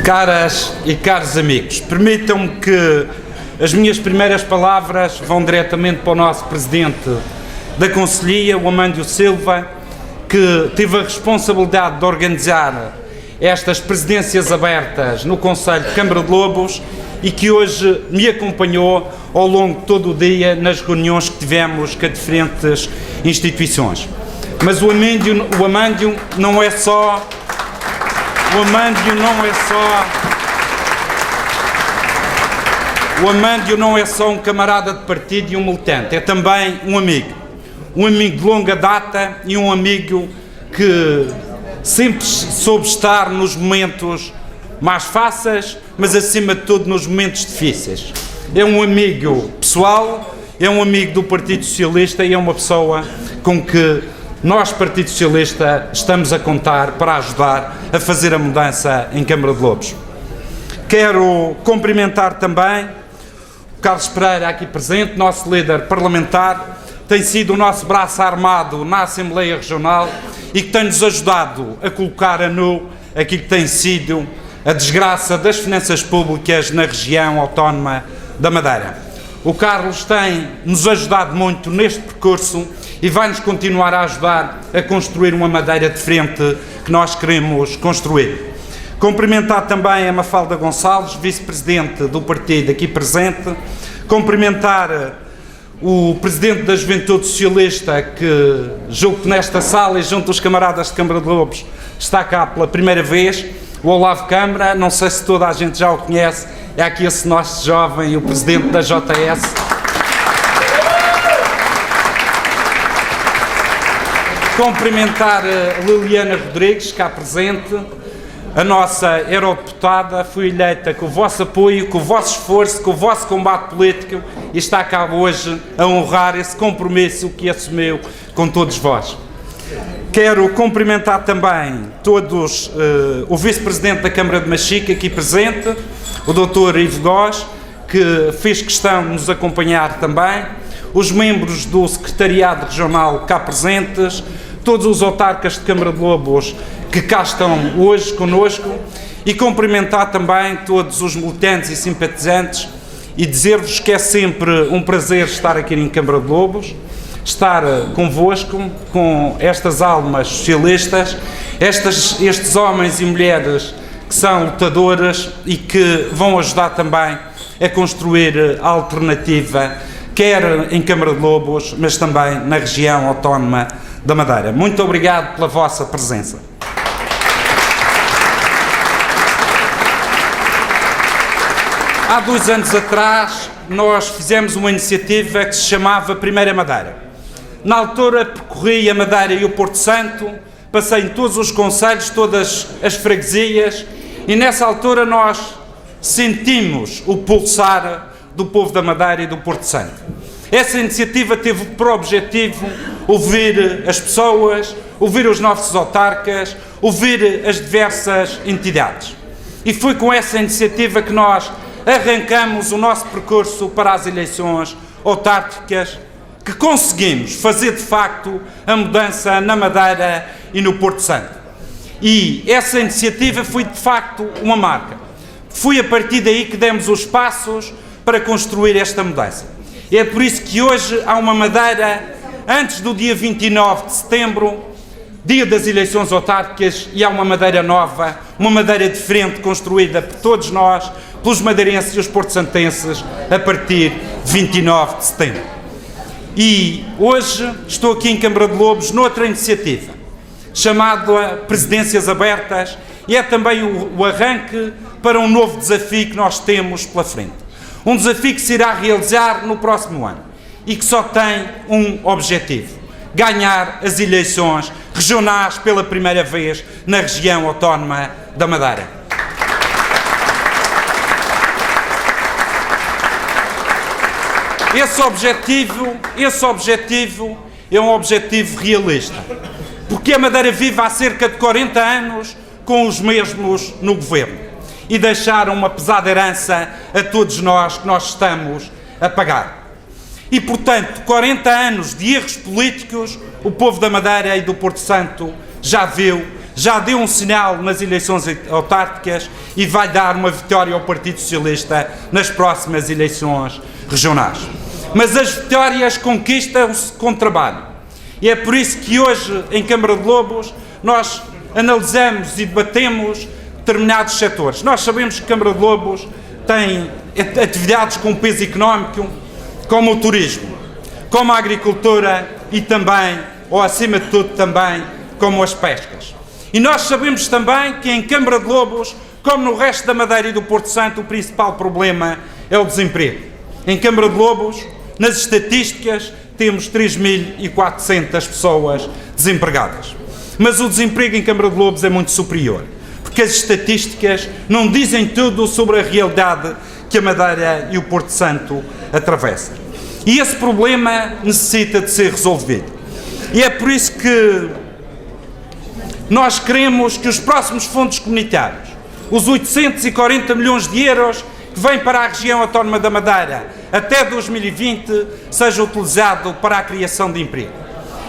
Caras e caros amigos, permitam-me que as minhas primeiras palavras vão diretamente para o nosso Presidente da Conselhia, o Amândio Silva, que teve a responsabilidade de organizar estas presidências abertas no Conselho de Câmara de Lobos e que hoje me acompanhou ao longo de todo o dia nas reuniões que tivemos com diferentes instituições. Mas o Amândio não é só... O Amândio não é só um camarada de partido e um militante, é também um amigo de longa data e um amigo que sempre soube estar nos momentos mais fáceis, mas acima de tudo nos momentos difíceis. É um amigo pessoal, é um amigo do Partido Socialista e é uma pessoa com que nós, Partido Socialista, estamos a contar para ajudar a fazer a mudança em Câmara de Lobos. Quero cumprimentar também o Carlos Pereira, aqui presente, nosso líder parlamentar, tem sido o nosso braço armado na Assembleia Regional e que tem-nos ajudado a colocar a nu aquilo que tem sido a desgraça das finanças públicas na região autónoma da Madeira. O Carlos tem-nos ajudado muito neste percurso e vai-nos continuar a ajudar a construir uma Madeira diferente que nós queremos construir. Cumprimentar também a Mafalda Gonçalves, vice-presidente do partido aqui presente, cumprimentar o presidente da Juventude Socialista, que julgo que nesta sala e junto aos camaradas de Câmara de Lobos está cá pela primeira vez, o Olavo Câmara, não sei se toda a gente já o conhece, é aqui esse nosso jovem, o presidente da JS. Cumprimentar a Liliana Rodrigues, cá presente, a nossa eurodeputada, fui eleita com o vosso apoio, com o vosso esforço, com o vosso combate político e está cá hoje a honrar esse compromisso que assumiu com todos vós. Quero cumprimentar também todos, o vice-presidente da Câmara de Machica aqui presente, o Dr. Ivo Góes, que fez questão de nos acompanhar também, os membros do Secretariado Regional cá presentes, todos os autarcas de Câmara de Lobos que cá estão hoje connosco e cumprimentar também todos os militantes e simpatizantes e dizer-vos que é sempre um prazer estar aqui em Câmara de Lobos, estar convosco, com estas almas socialistas, estes homens e mulheres que são lutadoras e que vão ajudar também a construir a alternativa, quer em Câmara de Lobos, mas também na região autónoma da Madeira. Muito obrigado pela vossa presença. Há 2 anos atrás, nós fizemos uma iniciativa que se chamava Primeira Madeira. Na altura, percorri a Madeira e o Porto Santo, passei em todos os concelhos, todas as freguesias, e nessa altura nós sentimos o pulsar do povo da Madeira e do Porto Santo. Essa iniciativa teve por objetivo ouvir as pessoas, ouvir os nossos autarcas, ouvir as diversas entidades. E foi com essa iniciativa que nós arrancamos o nosso percurso para as eleições autárquicas, que conseguimos fazer de facto a mudança na Madeira e no Porto Santo. E essa iniciativa foi de facto uma marca. Foi a partir daí que demos os passos para construir esta mudança. É por isso que hoje há uma Madeira, antes do dia 29 de setembro, dia das eleições autárquicas, e há uma Madeira nova, uma Madeira diferente, construída por todos nós, pelos madeirenses e os porto-santenses, a partir de 29 de setembro. E hoje estou aqui em Câmara de Lobos noutra iniciativa, chamada Presidências Abertas, e é também o arranque para um novo desafio que nós temos pela frente. Um desafio que se irá realizar no próximo ano e que só tem um objetivo: ganhar as eleições regionais pela primeira vez na região autónoma da Madeira. Esse objetivo é um objetivo realista, porque a Madeira vive há cerca de 40 anos com os mesmos no governo e deixaram uma pesada herança a todos nós que nós estamos a pagar. E, portanto, 40 anos de erros políticos, o povo da Madeira e do Porto Santo já viu já deu um sinal nas eleições autárquicas e vai dar uma vitória ao Partido Socialista nas próximas eleições regionais. Mas as vitórias conquistam-se com trabalho. E é por isso que hoje, em Câmara de Lobos, nós analisamos e debatemos determinados setores. Nós sabemos que Câmara de Lobos tem atividades com peso económico, como o turismo, como a agricultura e também, ou acima de tudo também, como as pescas. E nós sabemos também que em Câmara de Lobos, como no resto da Madeira e do Porto Santo, o principal problema é o desemprego. Em Câmara de Lobos, nas estatísticas, temos 3.400 pessoas desempregadas. Mas o desemprego em Câmara de Lobos é muito superior, porque as estatísticas não dizem tudo sobre a realidade que a Madeira e o Porto Santo atravessam. E esse problema necessita de ser resolvido. E é por isso que nós queremos que os próximos fundos comunitários, os 840 milhões de euros que vêm para a região autónoma da Madeira até 2020, seja utilizado para a criação de emprego.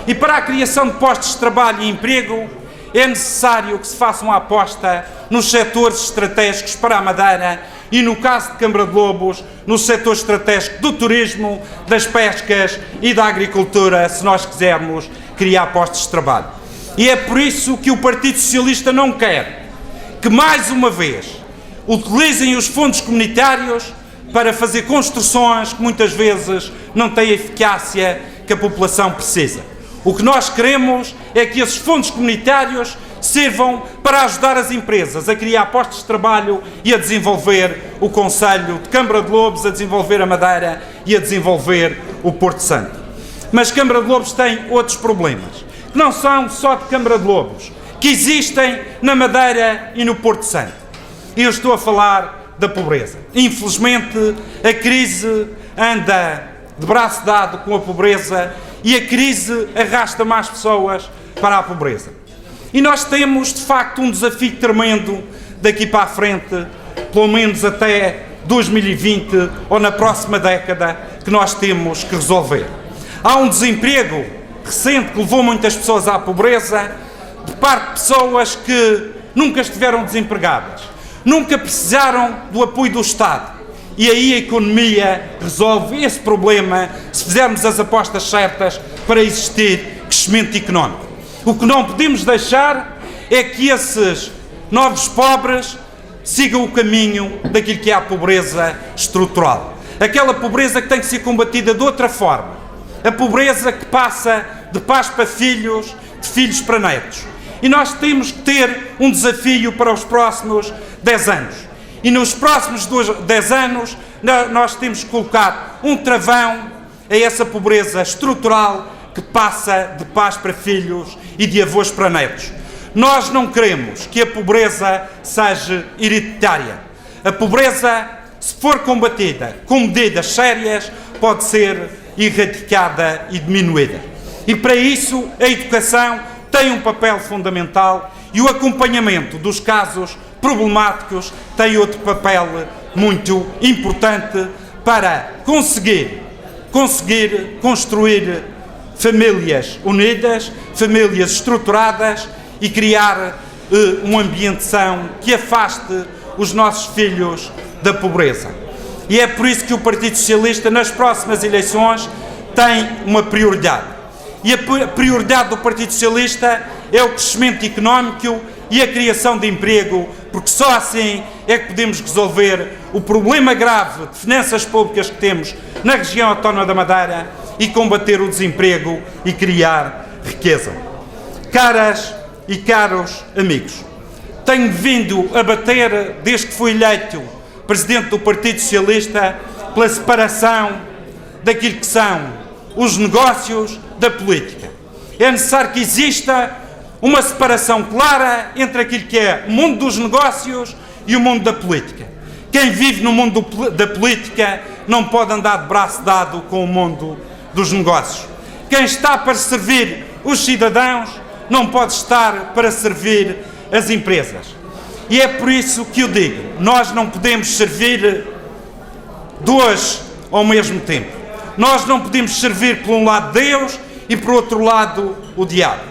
E para a criação de postos de trabalho e emprego, é necessário que se faça uma aposta nos setores estratégicos para a Madeira e, no caso de Câmara de Lobos, no setor estratégico do turismo, das pescas e da agricultura, se nós quisermos criar postos de trabalho. E é por isso que o Partido Socialista não quer que, mais uma vez, utilizem os fundos comunitários para fazer construções que muitas vezes não têm a eficácia que a população precisa. O que nós queremos é que esses fundos comunitários sirvam para ajudar as empresas a criar postos de trabalho e a desenvolver o Concelho de Câmara de Lobos, a desenvolver a Madeira e a desenvolver o Porto Santo. Mas Câmara de Lobos tem outros problemas, que não são só de Câmara de Lobos, que existem na Madeira e no Porto Santo. E eu estou a falar da pobreza. Infelizmente, a crise anda de braço dado com a pobreza e a crise arrasta mais pessoas para a pobreza. E nós temos, de facto, um desafio tremendo daqui para a frente, pelo menos até 2020 ou na próxima década, que nós temos que resolver. Há um desemprego recente que levou muitas pessoas à pobreza, de parte de pessoas que nunca estiveram desempregadas, nunca precisaram do apoio do Estado. E aí a economia resolve esse problema se fizermos as apostas certas para existir crescimento económico. O que não podemos deixar é que esses novos pobres sigam o caminho daquilo que é a pobreza estrutural. Aquela pobreza que tem que ser combatida de outra forma. A pobreza que passa de pais para filhos, de filhos para netos. E nós temos que ter um desafio para os próximos 10 anos. E nos próximos 10 anos nós temos que colocar um travão a essa pobreza estrutural que passa de pais para filhos e de avós para netos. Nós não queremos que a pobreza seja hereditária. A pobreza, se for combatida com medidas sérias, pode ser erradicada e diminuída. E para isso a educação tem um papel fundamental e o acompanhamento dos casos problemáticos tem outro papel muito importante para conseguir construir famílias unidas, famílias estruturadas e criar um ambiente são que afaste os nossos filhos da pobreza. E é por isso que o Partido Socialista, nas próximas eleições, tem uma prioridade. E a prioridade do Partido Socialista é o crescimento económico e a criação de emprego, porque só assim é que podemos resolver o problema grave de finanças públicas que temos na região autónoma da Madeira e combater o desemprego e criar riqueza. Caras e caros amigos, tenho vindo a bater, desde que fui eleito Presidente do Partido Socialista, pela separação daquilo que são os negócios da política. É necessário que exista uma separação clara entre aquilo que é o mundo dos negócios e o mundo da política. Quem vive no mundo da política não pode andar de braço dado com o mundo dos negócios. Quem está para servir os cidadãos não pode estar para servir as empresas. E é por isso que eu digo, nós não podemos servir dois ao mesmo tempo. Nós não podemos servir por um lado Deus e por outro lado o diabo.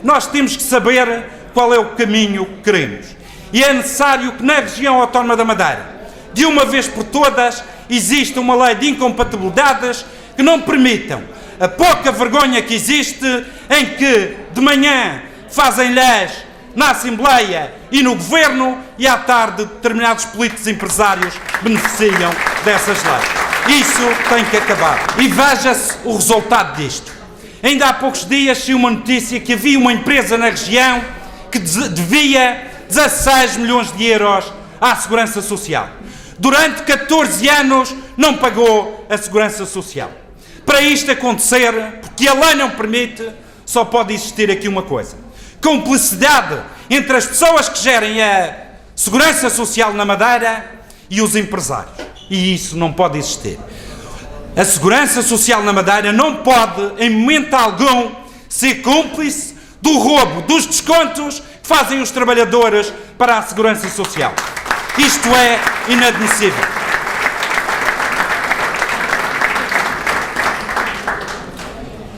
Nós temos que saber qual é o caminho que queremos. E é necessário que na região autónoma da Madeira, de uma vez por todas, exista uma lei de incompatibilidades que não permitam a pouca vergonha que existe em que de manhã fazem leis na Assembleia e no Governo e à tarde determinados políticos empresários beneficiam dessas leis. Isso tem que acabar. E veja-se o resultado disto. Ainda há poucos dias saiu uma notícia que havia uma empresa na região que devia 16 milhões de euros à Segurança Social. Durante 14 anos não pagou a Segurança Social. Para isto acontecer, porque a lei não permite, só pode existir aqui uma coisa: cumplicidade entre as pessoas que gerem a Segurança Social na Madeira e os empresários. E isso não pode existir. A Segurança Social na Madeira não pode, em momento algum, ser cúmplice do roubo dos descontos que fazem os trabalhadores para a Segurança Social. Isto é inadmissível.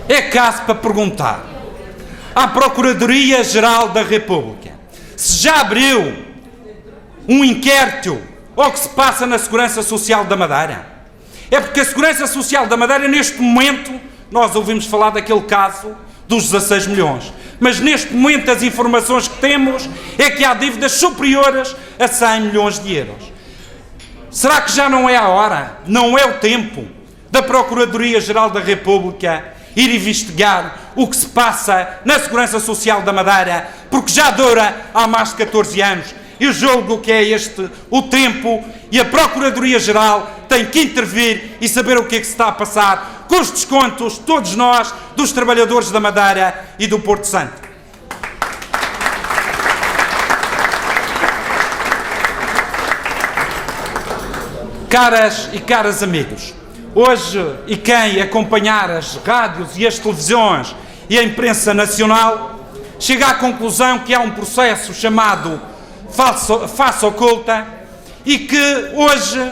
É caso para perguntar à Procuradoria-Geral da República se já abriu um inquérito ao que se passa na Segurança Social da Madeira. É porque a Segurança Social da Madeira, neste momento, nós ouvimos falar daquele caso dos 16 milhões, mas neste momento as informações que temos é que há dívidas superiores a 100 milhões de euros. Será que já não é a hora, não é o tempo da Procuradoria-Geral da República ir investigar o que se passa na Segurança Social da Madeira, porque já dura há mais de 14 anos? Eu julgo que é este o tempo e a Procuradoria-Geral tem que intervir e saber o que é que se está a passar com os descontos, todos nós, dos trabalhadores da Madeira e do Porto Santo. Caras e caros amigos, hoje, e quem acompanhar as rádios e as televisões e a imprensa nacional, chega à conclusão que há um processo chamado face oculta e que hoje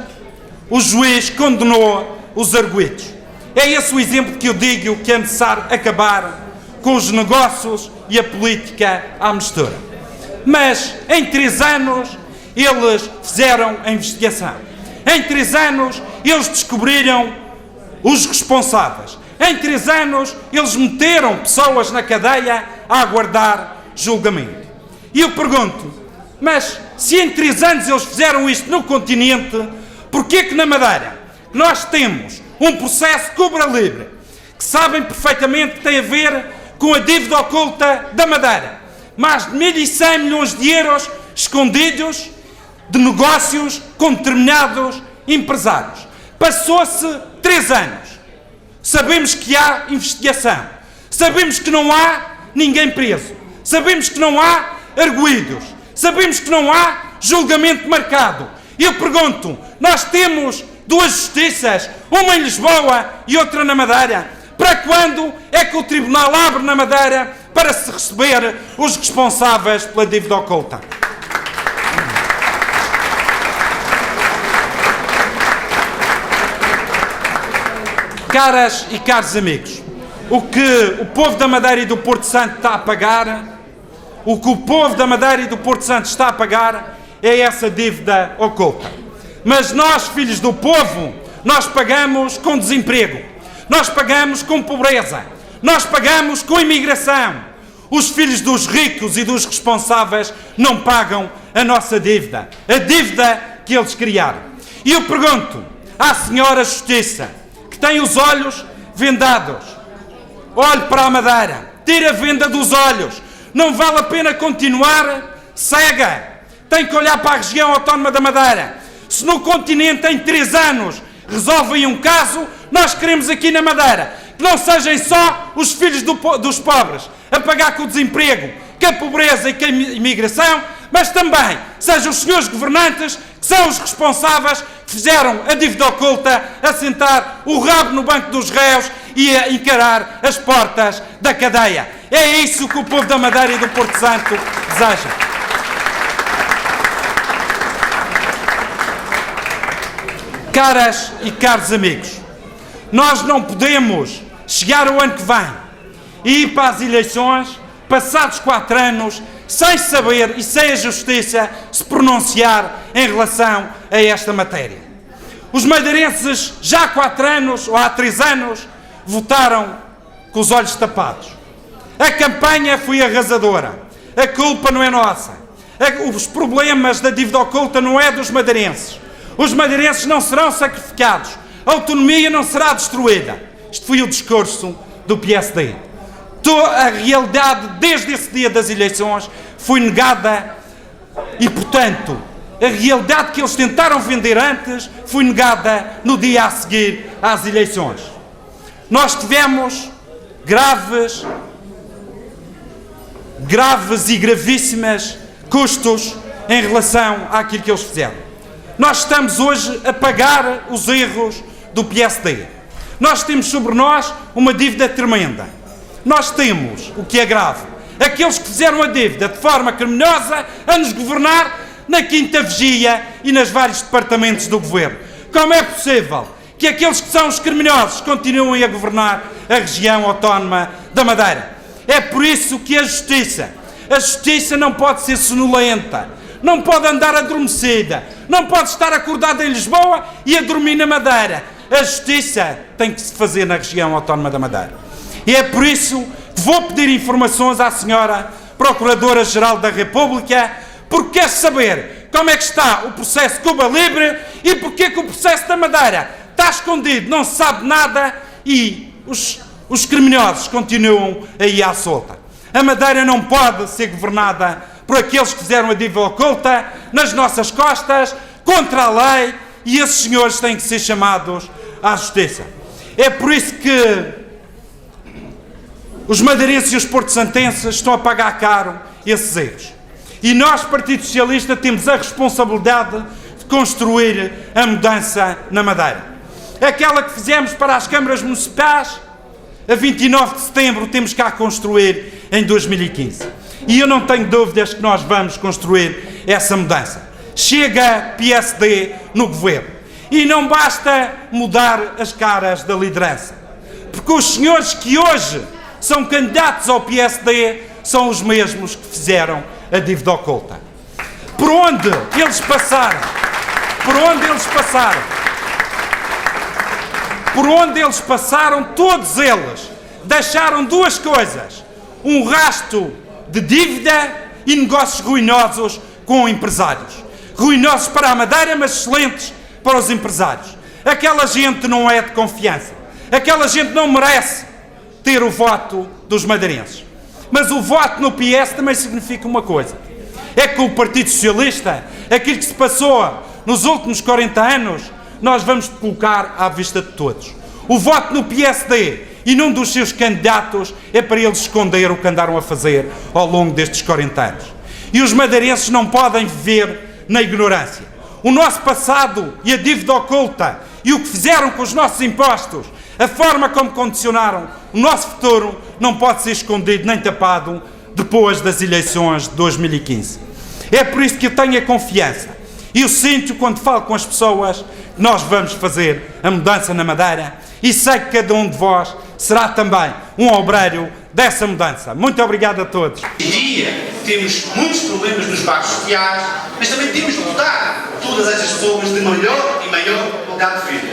o juiz condenou os arguidos. É esse o exemplo que eu digo que é necessário acabar com os negócios e a política à mistura. Mas em 3 anos eles fizeram a investigação. Em 3 anos eles descobriram os responsáveis. Em 3 anos eles meteram pessoas na cadeia a aguardar julgamento. E eu pergunto, mas se em 3 anos eles fizeram isto no continente, porquê que na Madeira nós temos um processo cobra livre, que sabem perfeitamente que tem a ver com a dívida oculta da Madeira? Mais de 1.100 milhões de euros escondidos de negócios com determinados empresários. Passou-se 3 anos. Sabemos que há investigação. Sabemos que não há ninguém preso. Sabemos que não há arguidos. Sabemos que não há julgamento marcado. E eu pergunto, nós temos 2 justiças, uma em Lisboa e outra na Madeira. Para quando é que o Tribunal abre na Madeira para se receber os responsáveis pela dívida oculta? Caras e caros amigos, o que o povo da Madeira e do Porto Santo está a pagar, o que o povo da Madeira e do Porto Santo está a pagar é essa dívida oculta. Mas nós, filhos do povo, nós pagamos com desemprego, nós pagamos com pobreza, nós pagamos com imigração. Os filhos dos ricos e dos responsáveis não pagam a nossa dívida, a dívida que eles criaram. E eu pergunto à senhora Justiça, que tem os olhos vendados, olhe para a Madeira, tire a venda dos olhos, não vale a pena continuar cega, tem que olhar para a região autónoma da Madeira. Se no continente em 3 anos resolvem um caso, nós queremos aqui na Madeira que não sejam só os filhos dos pobres a pagar com o desemprego, com a pobreza e com a imigração, mas também sejam os senhores governantes que são os responsáveis que fizeram a dívida oculta a sentar o rabo no banco dos réus e a encarar as portas da cadeia. É isso que o povo da Madeira e do Porto Santo deseja. Caras e caros amigos, nós não podemos chegar ao ano que vem e ir para as eleições, passados 4 anos, sem saber e sem a Justiça se pronunciar em relação a esta matéria. Os madeirenses já há 4 anos, ou há 3 anos, votaram com os olhos tapados. A campanha foi arrasadora. A culpa não é nossa. Os problemas da dívida oculta não é dos madeirenses. Os madeirenses não serão sacrificados. A autonomia não será destruída. Isto foi o discurso do PSD. A realidade, desde esse dia das eleições, foi negada e, portanto, a realidade que eles tentaram vender antes foi negada no dia a seguir às eleições. Nós tivemos graves e gravíssimas custos em relação àquilo que eles fizeram. Nós estamos hoje a pagar os erros do PSD. Nós temos sobre nós uma dívida tremenda. Nós temos, o que é grave, aqueles que fizeram a dívida de forma criminosa a nos governar na quinta vigia e nos vários departamentos do governo. Como é possível que aqueles que são os criminosos continuem a governar a região autónoma da Madeira? É por isso que a Justiça não pode ser sonolenta, não pode andar adormecida, não pode estar acordada em Lisboa e a dormir na Madeira. A Justiça tem que se fazer na região autónoma da Madeira. E é por isso que vou pedir informações à senhora Procuradora-Geral da República, porque quer saber como é que está o processo Cuba Libre e porque que o processo da Madeira está escondido, não se sabe nada e os criminosos continuam aí à solta. A Madeira não pode ser governada por aqueles que fizeram a dívida oculta nas nossas costas, contra a lei, e esses senhores têm que ser chamados à Justiça. É por isso que os madeirenses e os porto-santenses estão a pagar caro esses erros. E nós, Partido Socialista, temos a responsabilidade de construir a mudança na Madeira. Aquela que fizemos para as câmaras municipais, a 29 de setembro, temos cá a construir em 2015. E eu não tenho dúvidas que nós vamos construir essa mudança. Chega PSD no governo. E não basta mudar as caras da liderança. Porque os senhores que hoje são candidatos ao PSD são os mesmos que fizeram a dívida oculta. Por onde eles passaram, todos eles deixaram 2 coisas: um rastro de dívida e negócios ruinosos com empresários. Ruinosos para a Madeira, mas excelentes para os empresários. Aquela gente não é de confiança. Aquela gente não merece ter o voto dos madeirenses. Mas o voto no PS também significa uma coisa. É que o Partido Socialista, aquilo que se passou nos últimos 40 anos, nós vamos colocar à vista de todos. O voto no PSD e num dos seus candidatos é para eles esconder o que andaram a fazer ao longo destes 40 anos. E os madeirenses não podem viver na ignorância. O nosso passado e a dívida oculta e o que fizeram com os nossos impostos, a forma como condicionaram o nosso futuro, não pode ser escondido nem tapado depois das eleições de 2015. É por isso que eu tenho a confiança. E eu sinto, quando falo com as pessoas, que nós vamos fazer a mudança na Madeira e sei que cada um de vós será também um obreiro dessa mudança. Muito obrigado a todos. Hoje em dia temos muitos problemas nos bairros sociais, mas também temos de dotar todas estas pessoas de melhor e maior qualidade de vida.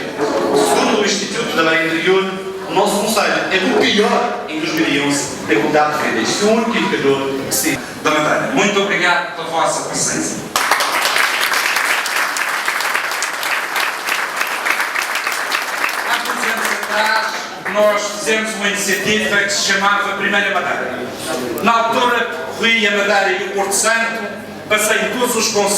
Segundo o Instituto da Madeira Interior, o nosso concelho é o pior em 2011 da qualidade de vida. Isto é o único indicador que se da Madeira. Muito obrigado pela vossa presença. Há 15 anos atrás, nós fizemos uma iniciativa que se chamava Primeira Madeira. Na altura, percorri a Madeira e o Porto Santo, passei em todos os concelhos